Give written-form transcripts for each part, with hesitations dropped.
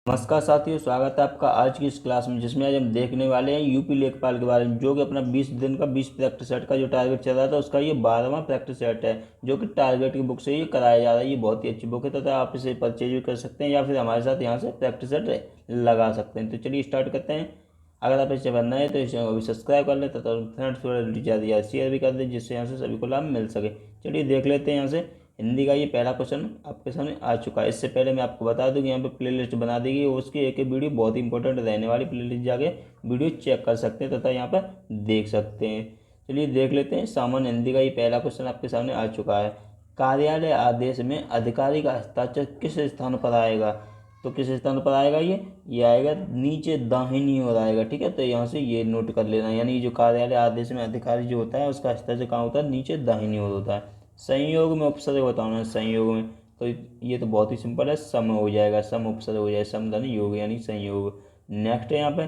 नमस्कार साथियों, स्वागत है आपका आज की इस क्लास में, जिसमें आज हम देखने वाले हैं यूपी लेखपाल के बारे में, जो कि अपना 20 दिन का 20 प्रैक्टिस सेट का जो टारगेट चल रहा था उसका ये 12वां प्रैक्टिस सेट है, जो कि टारगेट की बुक से ये कराया जा रहा है। ये बहुत ही अच्छी बुक है तथा आप इसे परचेज भी कर सकते हैं या फिर हमारे साथ यहाँ से प्रैक्टिस सेट लगा सकते हैं। तो चलिए स्टार्ट करते हैं। अगर आप इसे बनना है तो इसे अभी सब्सक्राइब कर लें तथा फ्रेंड्स को ज़्यादा शेयर भी कर दें, जिससे यहाँ से सभी को लाभ मिल सके। चलिए देख लेते हैं यहाँ से। हिंदी का ये पहला क्वेश्चन आपके सामने आ चुका है। इससे पहले मैं आपको बता दूं कि यहाँ पे प्लेलिस्ट बना दी गई है, उसकी एक वीडियो बहुत ही इंपॉर्टेंट रहने वाली, प्लेलिस्ट जाके वीडियो चेक कर सकते हैं तथा यहाँ पर देख सकते हैं। चलिए देख लेते हैं। सामान्य हिंदी का ये पहला क्वेश्चन आपके सामने आ चुका है। कार्यालय आदेश में अधिकारी का हस्ताक्षर किस स्थान पर आएगा? तो किस स्थान पर आएगा? ये आएगा नीचे दाहिनी ओर आएगा। ठीक है, तो यहाँ से ये नोट कर लेना, यानी जो कार्यालय आदेश में अधिकारी जो होता है उसका हस्ताक्षर कहाँ होता है? नीचे दाहिनी ओर होता है। संयोग में उपसर्ग बताना है। संयोग में तो ये तो बहुत ही सिंपल है, सम हो जाएगा, सम उपसर्ग हो जाएगा, सम धन योग यानी संयोग। नेक्स्ट है यहाँ पे,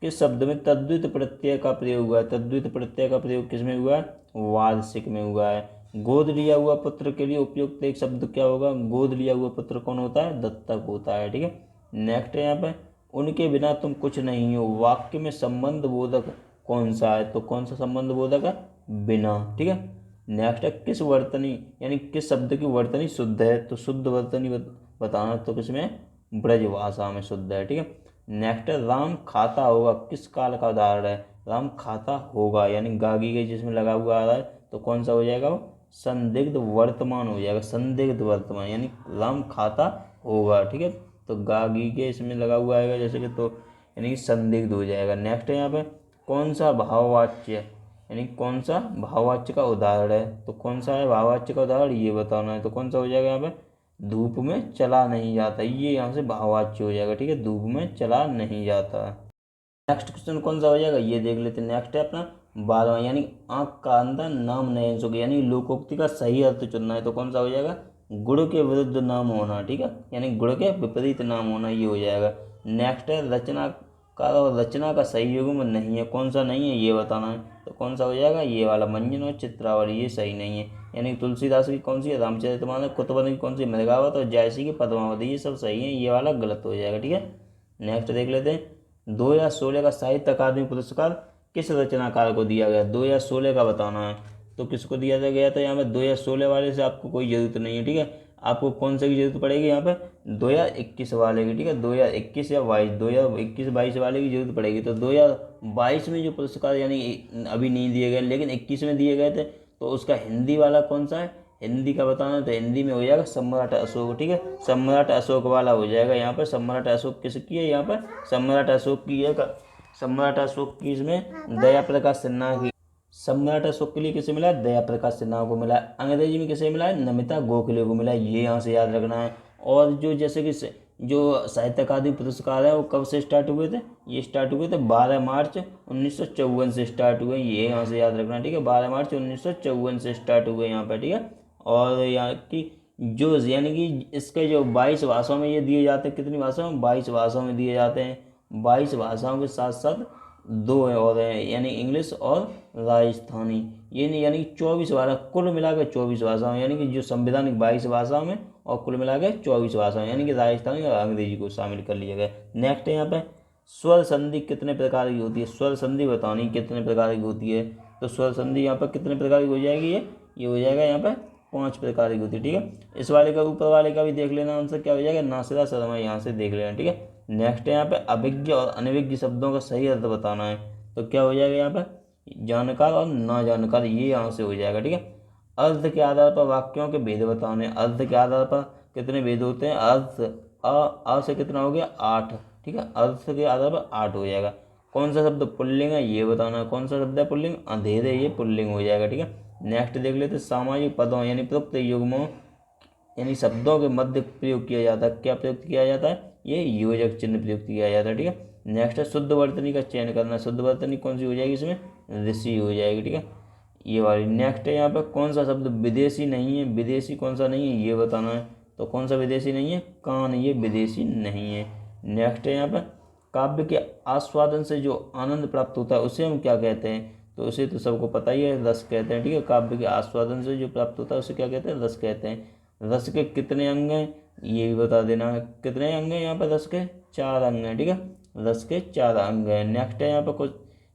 किस शब्द में तद्वित प्रत्यय का प्रयोग हुआ है? तद्वित प्रत्यय का प्रयोग किस में हुआ है? वार्षिक में हुआ है। गोद लिया हुआ पुत्र के लिए उपयुक्त एक शब्द क्या होगा? गोद लिया हुआ पुत्र कौन होता है? दत्तक होता है। ठीक है, नेक्स्ट है यहाँ पे, उनके बिना तुम कुछ नहीं हो, वाक्य में संबंध बोधक कौन सा है? तो कौन सा संबंध बोधक है? बिना। ठीक है, नेक्स्ट है, किस वर्तनी यानी किस शब्द की वर्तनी शुद्ध है? तो शुद्ध वर्तनी बताना, तो किसमें? ब्रज भाषा में शुद्ध है। ठीक है, नेक्स्ट है, राम खाता होगा किस काल का उदाहरण है? राम खाता होगा यानी गागी के जिसमें लगा हुआ आ रहा है, तो कौन सा हो जाएगा? वो संदिग्ध वर्तमान हो जाएगा। संदिग्ध वर्तमान यानी राम खाता होगा। ठीक है, तो गागी के इसमें लगा हुआ आएगा जैसे कि, तो यानी संदिग्ध हो जाएगा। नेक्स्ट है यहाँ पे, कौन सा भाववाच्य यानी कौन सा भाववाच्य का उदाहरण है? तो कौन सा है भाववाच्य का उदाहरण? ये बताना है, तो कौन सा हो जाएगा यहाँ पे? धूप में चला नहीं जाता, ये यहाँ से भाववाच्य हो जाएगा। ठीक है, धूप में चला नहीं जाता। नेक्स्ट क्वेश्चन कौन सा हो जाएगा ये देख लेते हैं। नेक्स्ट है अपना 12वां, यानी आंख का अंधा नाम नयन सुख, यानी लोकोक्ति का सही अर्थ चुनना है, तो कौन सा हो जाएगा? गुण के विरुद्ध नाम होना। ठीक है, यानी गुण के विपरीत नाम होना, ये हो जाएगा। नेक्स्ट है, रचनाकार और रचना का सही युग्म नहीं है, कौन सा नहीं है ये बताना है, तो कौन सा हो जाएगा? ये वाला, मंजन और चित्रावली, ये सही नहीं है। यानी तुलसीदास की कौन सी है? रामचरितमानस। कुतुबन की कौन सी? मृगावत। और जायसी की पद्मावती, ये सब सही है, ये वाला गलत हो जाएगा। ठीक है, नेक्स्ट देख लेते हैं। 2016 का साहित्य अकादमी पुरस्कार किस रचनाकार को दिया गया? 2016 का बताना है, तो किसको दिया गया था? यहाँ पे 2016 वाले से आपको कोई ज़रूरत नहीं है। ठीक है, आपको कौन से की जरूरत पड़ेगी यहाँ पे? 2021 वाले की। ठीक है, 2021 या 22, 2021-22 वाले की जरूरत पड़ेगी। तो 2022 में जो पुरस्कार यानी अभी नहीं दिए गए लेकिन 21 में दिए गए थे, तो उसका हिंदी वाला कौन सा है? हिंदी का बताना है, तो हिंदी में हो जाएगा सम्राट अशोक। ठीक है, सम्राट अशोक वाला हो जाएगा यहाँ पर। सम्राट अशोक किसकी है? यहाँ पर सम्राट अशोक की है। सम्राट अशोक की इसमें दया प्रकाश सिन्हा की। सम्राट अशोक के लिए किसे मिला है? दया प्रकाश सिन्हा को मिला है। अंग्रेजी में किसे मिला है? नमिता गोखले को मिला है, ये यहाँ से याद रखना है। और जो जैसे कि जो साहित्य अकादमी पुरस्कार है वो कब से स्टार्ट हुए थे? ये स्टार्ट हुए थे 12 मार्च 1954 से स्टार्ट हुए, ये यहाँ से याद रखना। ठीक है, 12 मार्च 1954 से स्टार्ट हुए यहाँ पर। ठीक है, और यहाँ की जो यानी कि इसके जो 22 भाषाओं में ये दिए जाते हैं, कितनी भाषाओं में? 22 भाषाओं में दिए जाते हैं। 22 भाषाओं के साथ साथ दो और हैं, यानी इंग्लिश और राजस्थानी, ये नहीं, यानी 24 भाषा, कुल मिलाकर 24 भाषाओं, यानी कि जो संविधानिक 22 भाषाओं में और कुल मिलाकर 24 भाषाओं, यानी कि राजस्थानी और अंग्रेजी को शामिल कर लिया गया। नेक्स्ट है यहाँ पे, स्वर संधि कितने प्रकार की होती है? स्वर संधि बतानी कितने प्रकार की होती है, तो स्वर संधि यहाँ पर कितने प्रकार की हो जाएगी? ये हो जाएगा यहाँ पर 5 प्रकार की होती है। ठीक है, इस वाले का ऊपर वाले का भी देख लेना, आंसर क्या हो जाएगा? नासिरा शर्मा, यहाँ से देख लेना। ठीक है, नेक्स्ट है यहाँ पे, अभिज्ञ और अनभिज्ञ शब्दों का सही अर्थ बताना है, तो क्या हो जाएगा यहाँ पे? जानकार और ना जानकार, ये यहाँ से हो जाएगा। ठीक है, अर्थ के आधार पर वाक्यों के भेद बताने। अर्थ के आधार पर कितने भेद होते हैं? अर्थ अ से कितना हो गया? 8। ठीक है, अर्थ के आधार पर 8 हो जाएगा। कौन सा शब्द पुल्लिंग है ये बताना है। कौन सा शब्द है पुल्लिंग? अंधेरे, ये पुल्लिंग हो जाएगा। ठीक है, नेक्स्ट देख लेते, सामाजिक पदों यानी प्रयुक्त युग्मों यानी शब्दों के मध्य प्रयोग किया जाता है, क्या प्रयुक्त किया जाता है? ये योजक चिन्ह प्रयुक्त किया जाता है। ठीक है, नेक्स्ट है शुद्ध वर्तनी का चयन करना। शुद्ध वर्तनी कौन सी हो जाएगी? इसमें ऋषि हो जाएगी। ठीक है, ये वाली। नेक्स्ट है यहाँ पे, कौन सा शब्द विदेशी नहीं है? विदेशी कौन सा नहीं है ये बताना है, तो कौन सा विदेशी नहीं है? कान, ये विदेशी नहीं है। नेक्स्ट है यहाँ पे, काव्य के आस्वादन से जो आनंद प्राप्त होता है उसे हम क्या कहते हैं? तो उसे तो सबको पता ही है, रस कहते हैं। ठीक है, काव्य के आस्वादन से जो प्राप्त होता है उसे क्या कहते हैं? रस कहते हैं। रस के कितने अंग हैं? ये भी बता देना। कितने अंग हैं यहाँ पर? 10 के 4 अंग हैं, ठीक है, 10 के 4 अंग हैं। नेक्स्ट है यहाँ पर कुछ,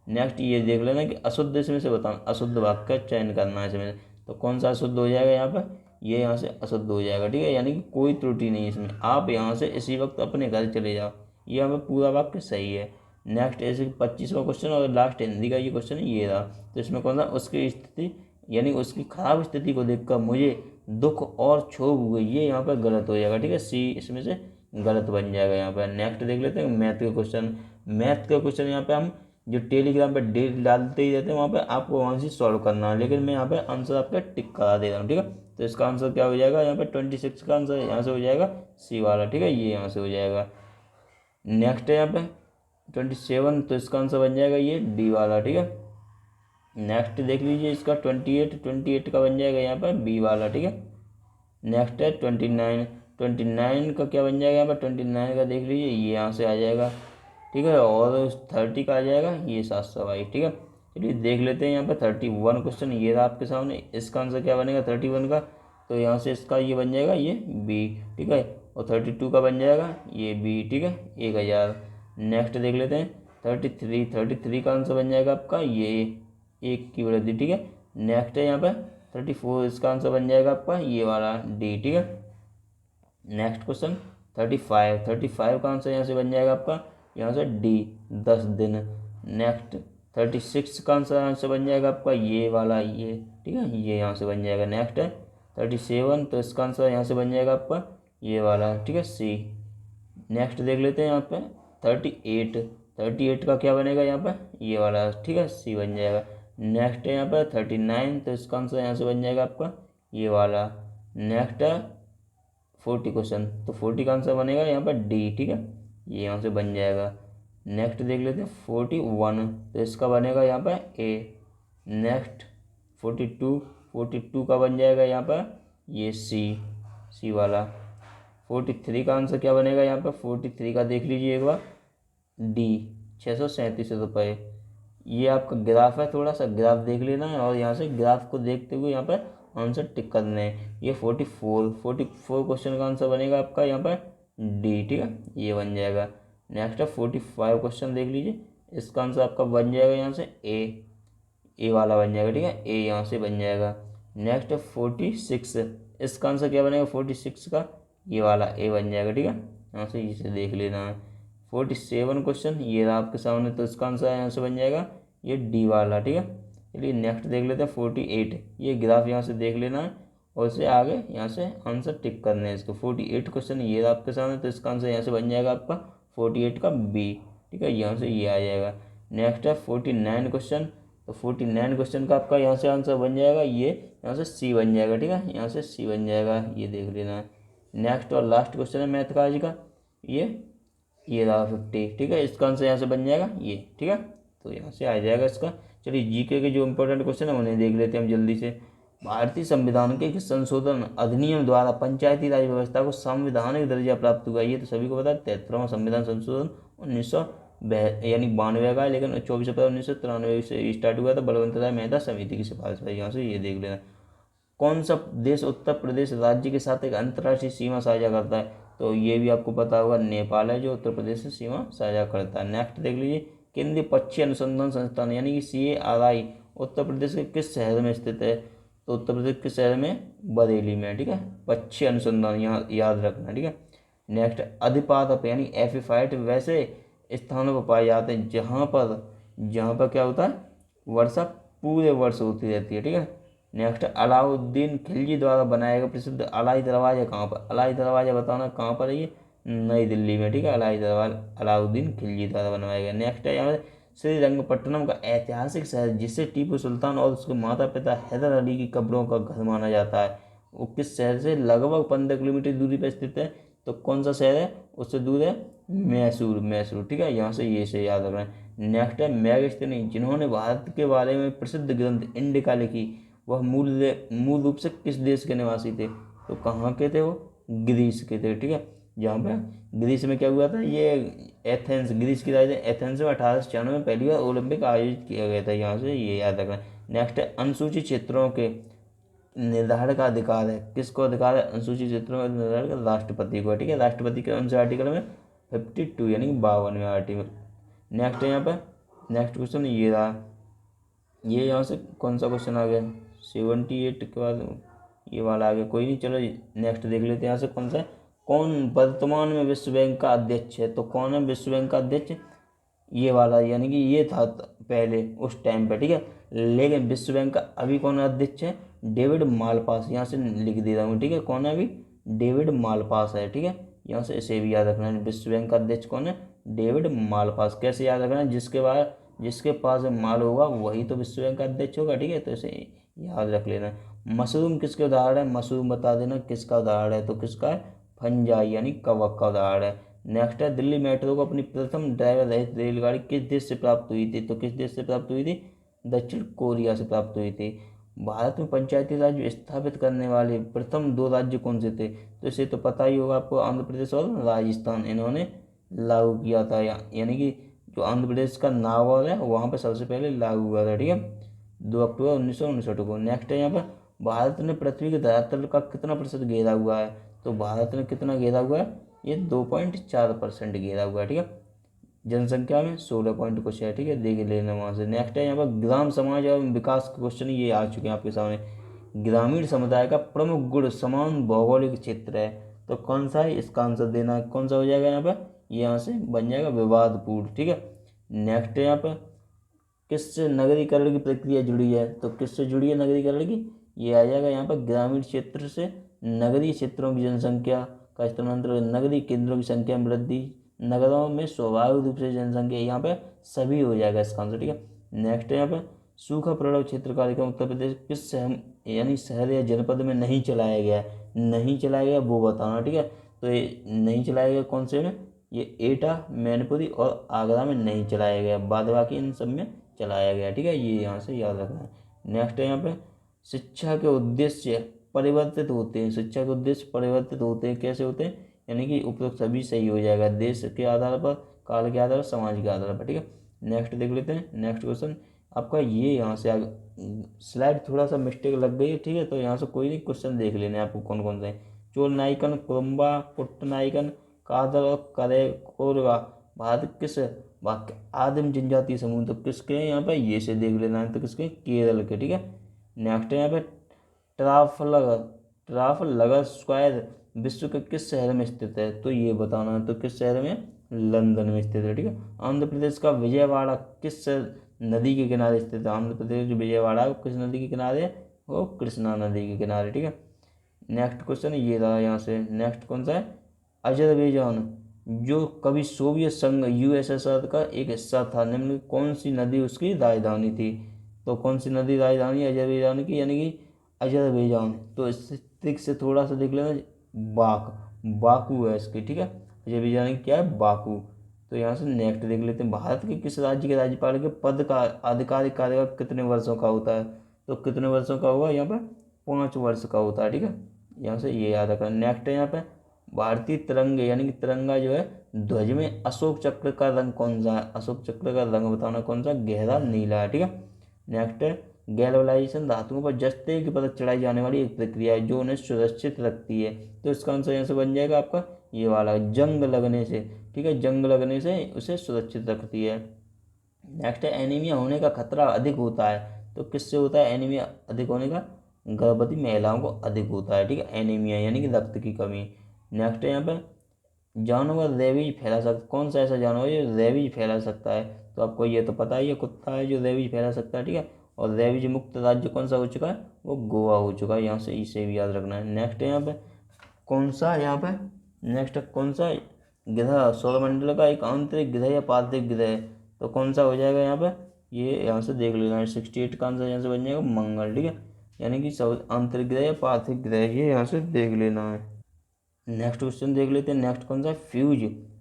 नेक्स्ट ये देख लेना कि अशुद्ध इसमें से बताओ, अशुद्ध वाक्य का चयन करना है इसमें। तो कौन सा अशुद्ध हो जाएगा यहाँ पर? ये यहाँ से अशुद्ध हो जाएगा, ठीक है, यानी कि कोई त्रुटि नहीं है इसमें। आप यहाँ से इसी वक्त अपने घर चले जाओ, ये यहाँ पर पूरा वाक्य सही है। नेक्स्ट ऐसे 25वां क्वेश्चन और लास्ट हिंदी का ये क्वेश्चन है, ये रहा। तो इसमें कौन सा? उसकी स्थिति यानी उसकी खराब स्थिति को देखकर मुझे दुख और क्षोभ हुए, ये यहाँ पर गलत हो जाएगा, ठीक है, सी इसमें से गलत बन जाएगा यहाँ पर। नेक्स्ट देख लेते हैं मैथ का क्वेश्चन। मैथ का क्वेश्चन यहाँ पे हम जो टेलीग्राम पर डेट डालते ही रहते हैं वहाँ पे आपको वहाँ से सॉल्व करना है, लेकिन मैं यहाँ पे आंसर आपका टिक करा दे रहा हूँ, ठीक है। तो इसका आंसर क्या हो जाएगा? यहाँ पे 26 का आंसर यहाँ से हो जाएगा सी वाला, ठीक है, ये यहाँ से हो जाएगा। नेक्स्ट है यहाँ पे 27, तो इसका आंसर बन जाएगा ये डी वाला, ठीक है। नेक्स्ट देख लीजिए इसका 28 का बन जाएगा यहाँ पर बी वाला, ठीक है। नेक्स्ट है 29 का क्या बन जाएगा यहाँ पर? 29 का देख लीजिए ये यहाँ से आ जाएगा, ठीक है, और 30 का आ जाएगा ये 722, ठीक है। चलिए देख लेते हैं यहाँ पर 31 क्वेश्चन, ये रहा आपके सामने। इसका आंसर क्या बनेगा 31 का? तो यहाँ से इसका ये बन जाएगा ये बी, ठीक है, और 32 का बन जाएगा ये बी, ठीक है, 1000। नेक्स्ट देख लेते हैं 33 का आंसर बन जाएगा आपका ये 1 की वृद्धि, ठीक है। नेक्स्ट है यहाँ पर 34, इसका आंसर बन जाएगा आपका ये वाला डी, ठीक है। नेक्स्ट क्वेश्चन 35 का आंसर यहाँ से बन जाएगा आपका यहाँ से डी 10 दिन। नेक्स्ट 36 का आंसर यहाँ से बन जाएगा आपका ये वाला ये, ठीक है, ये यहाँ से बन जाएगा। नेक्स्ट है 37, तो इसका आंसर यहाँ से बन जाएगा आपका ये वाला, ठीक है, सी। नेक्स्ट देख लेते हैं यहाँ पे 38 का क्या बनेगा यहाँ पर? ये वाला, ठीक है, सी बन जाएगा। नेक्स्ट है यहाँ पर 39, तो इसका आंसर यहाँ से बन जाएगा आपका ये वाला। नेक्स्ट है 40 क्वेश्चन, तो 40 का आंसर बनेगा यहाँ पर डी, ठीक है, ये यहाँ से बन जाएगा। नेक्स्ट देख लेते हैं 41, तो इसका बनेगा यहाँ पर ए। नेक्स्ट 42 का बन जाएगा यहाँ पर ये सी वाला। 43 का आंसर क्या बनेगा यहाँ पर? 43 का देख लीजिए एक बार डी 637 रुपये। ये आपका ग्राफ है, थोड़ा सा ग्राफ देख लेना है और यहाँ से ग्राफ को देखते हुए यहाँ पर आंसर टिक करने हैं। ये 44 क्वेश्चन का आंसर बनेगा आपका यहाँ पर डी, ठीक है, ये बन जाएगा। नेक्स्ट है 45 क्वेश्चन देख लीजिए, इसका आंसर आपका बन जाएगा यहाँ से ए वाला बन जाएगा, ठीक है, ए यहाँ से बन जाएगा। नेक्स्ट है 46, इसका आंसर क्या बनेगा 46 का? ये वाला ए बन जाएगा, ठीक है, यहाँ से इसे देख लेना है। 47 क्वेश्चन ये रहा आपके सामने, तो इसका आंसर यहाँ से बन जाएगा ये डी वाला, ठीक है। चलिए नेक्स्ट देख लेते हैं 48, ये ग्राफ यहाँ से देख लेना है और इससे आगे यहाँ से आंसर टिक करने हैं इसको। 48 क्वेश्चन ये रहा आपके सामने, तो इसका आंसर यहाँ से बन जाएगा आपका 48 का बी, ठीक है, यहाँ से ये आ जाएगा। नेक्स्ट है 49 क्वेश्चन, तो 49 क्वेश्चन का आपका यहाँ से आंसर बन जाएगा ये यहाँ से सी बन जाएगा, ठीक है, यहाँ से सी बन जाएगा, ये देख लेना है। नेक्स्ट और लास्ट क्वेश्चन है मैथ का आज का, ये रहा 50, ठीक है, इसका आंसर यहाँ से बन जाएगा ये, ठीक है, तो यहाँ से आ जाएगा इसका। चलिए जीके के जो इंपॉर्टेंट क्वेश्चन है उन्हें देख लेते हैं हम जल्दी से। भारतीय संविधान के किस संशोधन अधिनियम द्वारा पंचायती राज व्यवस्था को संवैधानिक दर्जा प्राप्त हुआ? ये तो सभी को पता है, 73वां संविधान संशोधन 1992 का है, लेकिन 24 अप्रैल 1993 से स्टार्ट हुआ था बलवंत राय मेहता समिति की सिफारिश पर। यहाँ से ये देख लेना। कौन सा देश उत्तर प्रदेश राज्य के साथ एक अंतर्राष्ट्रीय सीमा साझा करता है? तो ये भी आपको पता होगा, नेपाल है जो उत्तर प्रदेश से सीमा साझा करता है। नेक्स्ट देख लीजिए, केंद्रीय पक्षी अनुसंधान संस्थान यानी कि CARI उत्तर प्रदेश के किस शहर में स्थित है? तो उत्तर प्रदेश के शहर में बरेली में, ठीक है, पक्षी अनुसंधान यहाँ याद रखना, ठीक है। नेक्स्ट अधिपादप यानी एफिफाइट वैसे स्थानों पर पाए जाते हैं जहाँ पर क्या होता है, वर्षा पूरे वर्ष होती रहती है, ठीक है। नेक्स्ट अलाउद्दीन खिलजी द्वारा बनाया गया प्रसिद्ध अलाई दरवाजा कहाँ पर? अलाई दरवाजा बताना कहाँ पर है? ये नई दिल्ली में, ठीक है, अलाई दरवाजा अलाउद्दीन खिलजी द्वारा बनवाया गया। नेक्स्ट है यहाँ पर श्रीरंगपट्टनम का ऐतिहासिक शहर जिसे टीपू सुल्तान और उसके माता पिता हैदर अली की कब्रों का घर माना जाता है, वो किस शहर से लगभग 15 किलोमीटर दूरी पर स्थित है? तो कौन सा शहर है उससे दूर है? मैसूर, ठीक है, यहाँ से ये से याद रखना है। नेक्स्ट है मैगस्थनी जिन्होंने भारत के बारे में प्रसिद्ध ग्रंथ इंडिका लिखी, वह मूल रूप से किस देश के निवासी थे? तो कहाँ के थे वो? ग्रीस के थे, ठीक है। जहाँ पे ग्रीस में क्या हुआ था, ये एथेंस, ग्रीस की राजधानी एथेंस में 1896 में पहली बार ओलंपिक आयोजित किया गया था, यहाँ से ये याद रखना। नेक्स्ट है अनुसूचित क्षेत्रों के निर्धारण का अधिकार है, किसको अधिकार है, अनुसूचित क्षेत्रों का निर्धारण का राष्ट्रपति को है, ठीक है। राष्ट्रपति के कौन से आर्टिकल में, 52 यानी कि 52वें आर्टिकल। नेक्स्ट है यहाँ पे, नेक्स्ट क्वेश्चन ये रहा, ये यहाँ से कौन सा क्वेश्चन आ गया, 78 के बाद ये वाला आ गया, कोई नहीं, चलो नेक्स्ट देख लेते हैं। यहाँ से कौन सा है, कौन वर्तमान में विश्व बैंक का अध्यक्ष है, तो कौन है विश्व बैंक का अध्यक्ष, ये वाला, यानी कि ये था पहले उस टाइम पे, ठीक है। लेकिन विश्व बैंक का अभी कौन अध्यक्ष है, डेविड मालपास, यहाँ से लिख दे रहा हूँ, ठीक है। कौन है अभी, डेविड मालपास है, ठीक है। यहाँ से इसे भी याद रखना है, विश्व बैंक का अध्यक्ष कौन है, डेविड मालपास। कैसे याद रखना है, जिसके पास माल होगा वही तो विश्व बैंक का अध्यक्ष होगा, ठीक है। तो इसे याद रख लेना। मशरूम किसके उदाहरण है, मशरूम बता देना किसका उदाहरण है, तो किसका है, फंजाई यानी कवक का उदाहरण है। नेक्स्ट है, दिल्ली मेट्रो को अपनी प्रथम ड्राइवर रहित रेलगाड़ी किस देश से प्राप्त हुई थी, तो किस देश से प्राप्त हुई थी, दक्षिण कोरिया से प्राप्त हुई थी। भारत में पंचायती राज स्थापित करने वाले प्रथम 2 राज्य कौन से थे, तो इसे तो पता ही होगा आपको, आंध्र प्रदेश और राजस्थान, इन्होंने लागू किया था। यानी कि जो आंध्र प्रदेश का नागौर है वहाँ पर सबसे पहले लागू हुआ था, ठीक है, 2 अक्टूबर 1959 को। नेक्स्ट है यहाँ पर, भारत ने पृथ्वी के धरातल का कितना प्रतिशत घेरा हुआ है, तो भारत ने कितना घेरा हुआ है, ये 2.4% घेरा हुआ है, ठीक है। जनसंख्या में 16 पॉइंट कुछ है, ठीक है, देख लेना वहाँ से। नेक्स्ट है यहाँ पर, ग्राम समाज और विकास के क्वेश्चन ये आ चुके हैं आपके सामने। ग्रामीण समुदाय का प्रमुख गुण समान भौगोलिक क्षेत्र है, तो कौन सा है, इसका आंसर देना है, कौन सा हो जाएगा यहाँ पर, यहाँ से बन जाएगा विवादपूर्ण, ठीक है। नेक्स्ट है यहाँ पर, किससे नगरीकरण की प्रक्रिया जुड़ी है, तो किससे जुड़ी है नगरीकरण की, ये आ जाएगा यहाँ पर, ग्रामीण क्षेत्र से नगरीय क्षेत्रों की जनसंख्या का स्थानांतरण, नगरीय केंद्रों की संख्या में वृद्धि, नगरों में स्वाभाविक रूप से जनसंख्या, यहाँ पे सभी हो जाएगा इसका आंसर, ठीक है। नेक्स्ट है यहाँ पे, सूखा प्रभाव क्षेत्र कार्यक्रम उत्तर प्रदेश किस यानी शहर या जनपद में नहीं चलाया गया है, नहीं चलाया गया वो बताना, ठीक है। तो ये नहीं चलाया गया कौन से में, ये एटा, मैनपुरी और आगरा में नहीं चलाया गया, बाद बाकी इन सब में चलाया गया, ठीक है, ये यहाँ से याद रखना है। नेक्स्ट है यहाँ पे, शिक्षा के उद्देश्य परिवर्तित होते हैं, शिक्षा के उद्देश्य परिवर्तित होते हैं, कैसे होते हैं, यानी कि उपरोक्त सभी सही हो जाएगा, देश के आधार पर, काल के आधार पर, समाज के आधार पर, ठीक है। नेक्स्ट देख लेते हैं, नेक्स्ट क्वेश्चन आपका ये यहाँ से स्लाइड थोड़ा सा मिस्टेक लग गई है, ठीक है। तो यहाँ से कोई नहीं, क्वेश्चन देख लेने आपको कौन कौन से हैं। चोल नायकन, कुरुम्बा, पुट्ट नायकन, कादर और करे कोरगा भारत किस वाक्य आदिम जनजातीय समूह, तो किसके हैं यहाँ पे, ये से देख लेना है, तो किसके, केरल के, ठीक है। नेक्स्ट है यहाँ पे, ट्राफलगर स्क्वायर विश्व के किस शहर में स्थित है, तो ये बताना है, तो किस शहर में, लंदन में स्थित है, ठीक है। आंध्र प्रदेश का विजयवाड़ा किस नदी के किनारे स्थित है, आंध्र प्रदेश जो विजयवाड़ा है किस नदी के किनारे है, वो कृष्णा नदी के किनारे, ठीक है। नेक्स्ट क्वेश्चन ये रहा यहाँ से। नेक्स्ट कौन सा है, अजरबैजान जो कभी सोवियत संघ यूएसएसआर का एक हिस्सा था, निम्न कौन सी नदी उसकी राजधानी थी, तो कौन सी नदी राजधानी है अजरबैजान की, यानी कि अजरबैजान। तो इससे ट्रिक से थोड़ा सा देख लेना, बाकू है इसकी, ठीक है, अजरबैजान की क्या है, बाकू। तो यहाँ से नेक्स्ट देख लेते हैं, भारत के किस राज्य के राज्यपाल के पद का आधिकारिक कार्यकाल कितने वर्षों का होता है, तो कितने वर्षों का होगा यहाँ पर, 5 वर्ष का होता है, ठीक है। यहाँ से ये याद रखना। नेक्स्ट है यहाँ पे, भारतीय तिरंगे यानी कि तिरंगा जो है ध्वज में अशोक चक्र का रंग कौन सा है, अशोक चक्र का रंग बताना कौन सा, गहरा नीला है, ठीक है। नेक्स्ट है, गैल्वेनाइजेशन धातुओं पर जस्ते की परत चढ़ाई जाने वाली एक प्रक्रिया है जो उन्हें सुरक्षित रखती है, तो इसका आंसर यहाँ से बन जाएगा आपका ये वाला, जंग लगने से, ठीक है, जंग लगने से उसे सुरक्षित रखती है। नेक्स्ट है, एनीमिया होने का खतरा अधिक होता है, तो किससे होता है एनीमिया अधिक होने का, गर्भवती महिलाओं को अधिक होता है, ठीक है, एनीमिया यानी कि रक्त की कमी। नेक्स्ट है यहाँ पे, जानवर रेबीज फैला सकता, कौन सा ऐसा जानवर है रेबीज फैला सकता है, तो आपको ये तो पता ही है, कुत्ता है जो रेबीज फैला सकता है, ठीक है। और रेबीज मुक्त राज्य कौन सा हो चुका है, वो गोवा हो चुका है, यहाँ से इसे भी याद रखना है। नेक्स्ट है यहाँ पे, कौन सा यहाँ पे, नेक्स्ट कौन सा ग्रह सौरमंडल का एक आंतरिक ग्रह या पार्थिव ग्रह है, तो कौन सा हो जाएगा यहाँ पे, ये यहाँ से देख लेना है, 68 का आंसर यहाँ से बन जाएगा मंगल, ठीक है, यानी कि आंतरिक ग्रह या पार्थिव ग्रह, ये यहाँ से देख लेना है। नेक्स्ट क्वेश्चन देख लेते हैं, नेक्स्ट कौन सा है,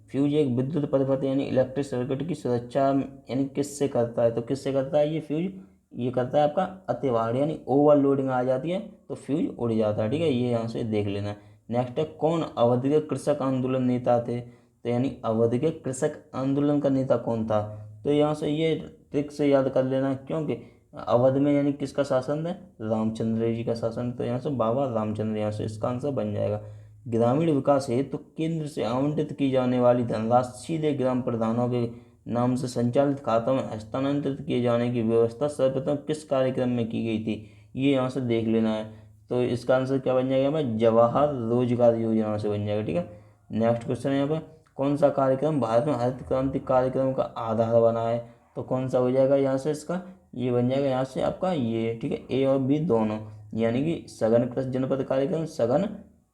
फ्यूज एक विद्युत परिपथ यानी इलेक्ट्रिक सर्किट की सुरक्षा यानी किससे करता है, तो किससे करता है ये फ्यूज, ये करता है आपका अतिभार यानी ओवरलोडिंग आ जाती है तो फ्यूज उड़ जाता है, ठीक है, ये यहाँ से देख लेना है। नेक्स्ट है, कौन अवधि के कृषक आंदोलन नेता थे, तो यानी अवधि के कृषक आंदोलन का नेता कौन था, तो यहाँ से ये ट्रिक से याद कर लेना, क्योंकि अवध में यानी किसका शासन है, रामचंद्र जी का शासन, तो यहाँ से बाबा रामचंद्र, यहाँ से इसका आंसर बन जाएगा। ग्रामीण विकास हेतु केंद्र से आवंटित की जाने वाली धनराशि सीधे ग्राम प्रधानों के नाम से संचालित खातों में हस्तांतरित किए जाने की व्यवस्था सर्वप्रथम किस कार्यक्रम में की गई थी, ये यहाँ से देख लेना है। तो इसका आंसर क्या बन जाएगा हमें, जवाहर रोजगार योजना से बन जाएगा। ठीक है, नेक्स्ट क्वेश्चन है यहाँ पर, कौन सा कार्यक्रम भारत में हरित क्रांति कार्यक्रम का आधार बना है, तो कौन सा हो जाएगा यहाँ से इसका, ये बन जाएगा यहाँ से आपका ये। ठीक है, ए और बी दोनों, यानी कि सघन कृषि जनपद कार्यक्रम, सघन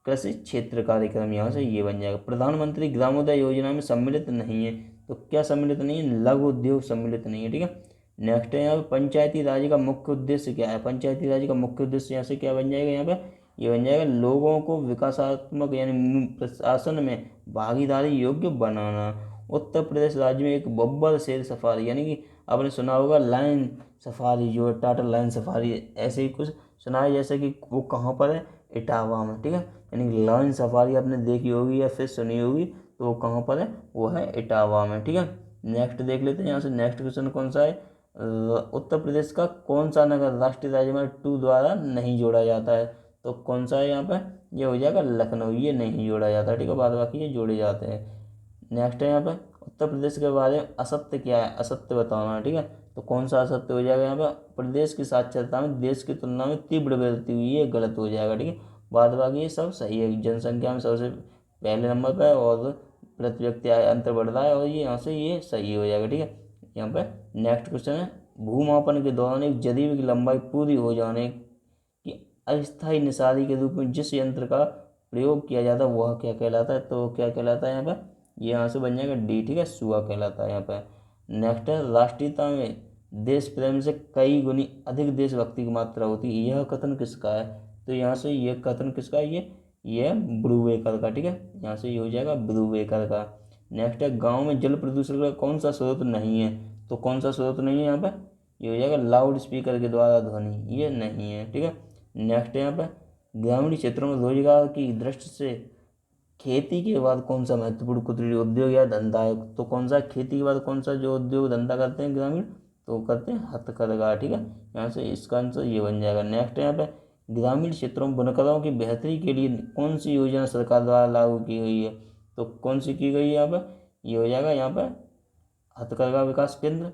कृषि क्षेत्र कार्यक्रम, यहाँ से ये बन जाएगा। प्रधानमंत्री ग्रामोदय योजना में सम्मिलित नहीं है, तो क्या सम्मिलित नहीं है, लघु उद्योग सम्मिलित नहीं है। ठीक है, नेक्स्ट है यहाँ पे, पंचायती राज का मुख्य उद्देश्य क्या है, पंचायती राज का मुख्य उद्देश्य यहाँ से क्या बन जाएगा, यहाँ पे ये बन जाएगा लोगों को विकासात्मक यानी प्रशासन में भागीदारी योग्य बनाना। उत्तर प्रदेश राज्य में एक बब्बर शेर सफारी, यानी कि आपने सुना होगा लायन सफारी, जो है टाटा लायन सफारी, ऐसे ही कुछ सुना है, जैसे कि वो कहाँ पर है, इटावा में। ठीक है, यानी लायन सफारी आपने देखी होगी या फिर सुनी होगी, तो वो कहाँ पर है, वो है इटावा में। ठीक है, नेक्स्ट देख लेते हैं यहाँ से, नेक्स्ट क्वेश्चन कौन सा है, उत्तर प्रदेश का कौन सा नगर राष्ट्रीय राजमार्ग 2 द्वारा नहीं जोड़ा जाता है, तो कौन सा है यहाँ पे, ये हो जाएगा लखनऊ, ये नहीं जोड़ा जाता। ठीक है, बाद बाकी ये जोड़े जाते हैं। नेक्स्ट है यहाँ पे, उत्तर प्रदेश के बारे में असत्य क्या है, असत्य बताना है। ठीक है, तो कौन सा असत्य हो जाएगा यहाँ पे, प्रदेश की साक्षरता में देश की तुलना में तीव्र वृद्धि हुई, ये गलत हो जाएगा। ठीक है, बाद बाकी ये सब सही है, जनसंख्या में सबसे पहले नंबर पर और प्रति व्यक्ति आय अंतर बढ़ रहा है, और ये यहाँ से ये सही हो जाएगा। ठीक है, यहाँ पे नेक्स्ट क्वेश्चन है, भूमापन के दौरान एक जरीब की लंबाई पूरी हो जाने की अस्थायी निशानी के रूप में जिस यंत्र का प्रयोग किया जाता है वह क्या कहलाता है, तो क्या कहलाता है यहाँ पर, ये यहाँ से बन जाएगा डी। ठीक है, सुआ कहलाता है यहाँ पर। नेक्स्ट है, राष्ट्रीयता में देश प्रेम से कई गुनी अधिक देशभक्ति की मात्रा होती है, यह कथन किसका है, तो यहाँ से ये कथन किसका है, ये ब्रूवेकर का। ठीक है, यहाँ से ये हो जाएगा ब्रूवेकर का। नेक्स्ट है, गाँव में जल प्रदूषण का कौन सा स्रोत नहीं है, तो कौन सा स्रोत नहीं है यहाँ पर, ये हो जाएगा लाउड स्पीकर के द्वारा ध्वनि, ये नहीं है। ठीक है, नेक्स्ट है यहाँ पर, ग्रामीण क्षेत्रों में रोजगार की दृष्टि से खेती के बाद कौन सा महत्वपूर्ण कुटीर उद्योग या धंधा है, तो कौन सा, खेती के बाद कौन सा जो उद्योग धंधा करते हैं ग्रामीण, तो करते हैं हथकरघा। ठीक है, यहाँ से इसका आंसर ये बन जाएगा। नेक्स्ट है यहाँ पे, ग्रामीण क्षेत्रों में बुनकरों की बेहतरी के लिए कौन सी योजना सरकार द्वारा लागू की गई है, तो कौन सी की गई है यहाँ पर, ये हो जाएगा यहाँ पर हथकरघा विकास केंद्र,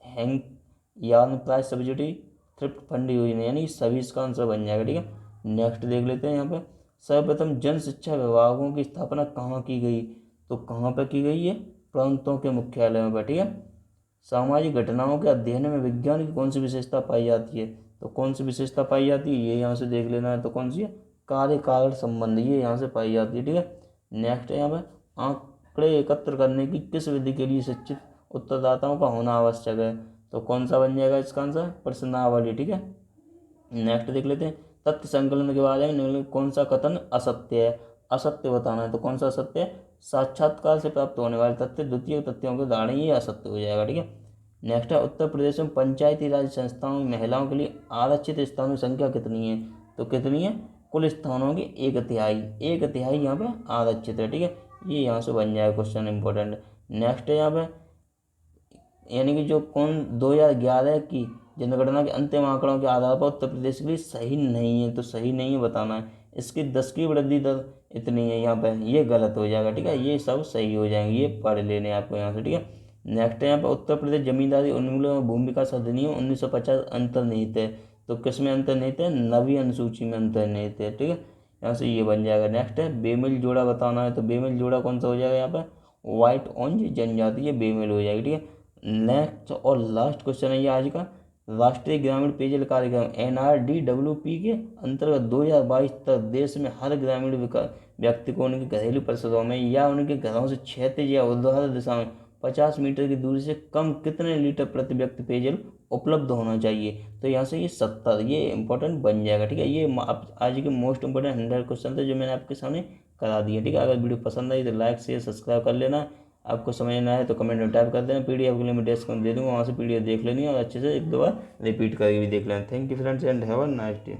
hang yarn price subsidy, thrift fund योजना, यानी सभी इसका आंसर बन जाएगा। ठीक है, नेक्स्ट देख लेते हैं यहाँ पे, सर्वप्रथम जन शिक्षा विभागों की स्थापना कहाँ की गई, तो कहाँ पर की गई है, प्रांतों के मुख्यालयों पर। ठीक है, सामाजिक घटनाओं के अध्ययन में विज्ञान की कौन सी विशेषता पाई जाती है, तो कौन सी विशेषता पाई जाती है, ये यहाँ से देख लेना है, तो कौन सी है, कार्य कारण संबंध, ये यहाँ से पाई जाती है। ठीक है, नेक्स्ट है यहाँ पर, आंकड़े एकत्र करने की किस विधि के लिए शिक्षित उत्तरदाताओं का होना आवश्यक है, तो कौन सा बन जाएगा इसका आंसर, प्रश्नावली। ठीक है, नेक्स्ट देख लेते हैं, तथ्य संकलन के बारे में निम्नलिखित कौन सा कथन असत्य है, असत्य बताना है, तो कौन सा असत्य है, साक्षात्कार से प्राप्त होने वाले तथ्य द्वितीय तथ्यों के उदाहरण, ये असत्य हो जाएगा। ठीक है, नेक्स्ट है, उत्तर प्रदेश में पंचायती राज संस्थाओं में महिलाओं के लिए आरक्षित स्थानों की संख्या कितनी है, तो कितनी है, कुल स्थानों की 1/3, 1/3 यहाँ पे आरक्षित है। ठीक है, ये यहाँ से बन जाएगा क्वेश्चन इंपॉर्टेंट। नेक्स्ट है यहाँ पे, यानी कि जो कौन 2011 की जनगणना के अंतिम आंकड़ों के आधार पर उत्तर प्रदेश के लिए सही नहीं है, तो सही नहीं है बताना है, इसकी 10 की वृद्धि दर इतनी है यहाँ पे, ये गलत हो जाएगा। ठीक है, ये सब सही हो जाएंगे, ये पढ़ लेने आपको यहाँ से। ठीक है, नेक्स्ट है यहाँ पे, उत्तर प्रदेश जमींदारी उन्मूलन और भूमि विकास अधिनियम 1950 अंतर्निहित है, तो किस में अंतर्निहित है, नवी अनुसूची में अंतर्निहित है। ठीक है, यहाँ से ये बन जाएगा। नेक्स्ट है, बेमेल जोड़ा बताना है, तो बेमेल जोड़ा कौन सा हो जाएगा यहाँ पर, व्हाइट ऑन जनजाति, ये बेमेल हो जाएगी। ठीक है, नेक्स्ट और लास्ट क्वेश्चन है ये आज का, राष्ट्रीय ग्रामीण पेयजल कार्यक्रम NRDWP के अंतर्गत 2022 तक देश में हर ग्रामीण व्यक्ति को उनके घरेलू परिसरों में या उनके घरों से क्षैतिज या ऊर्ध्वाधर दिशा में 50 मीटर की दूरी से कम कितने लीटर प्रति व्यक्ति पेयजल उपलब्ध होना चाहिए, तो यहाँ से ये 70, ये इंपॉर्टेंट बन जाएगा। ठीक है, ये आज के मोस्ट इंपॉर्टेंट 100 क्वेश्चन थे जो मैंने आपके सामने करा दिए। ठीक है, अगर वीडियो पसंद आई तो लाइक शेयर सब्सक्राइब कर लेना, आपको समझ ना आए तो कमेंट में टाइप कर देना, PDF के लिए मैं डिस्काउंट दे दूँगा, वहाँ से PDF देख लेनी है और अच्छे से 1-2 बार रिपीट करके भी देख लेना। Thank you friends and have a nice day.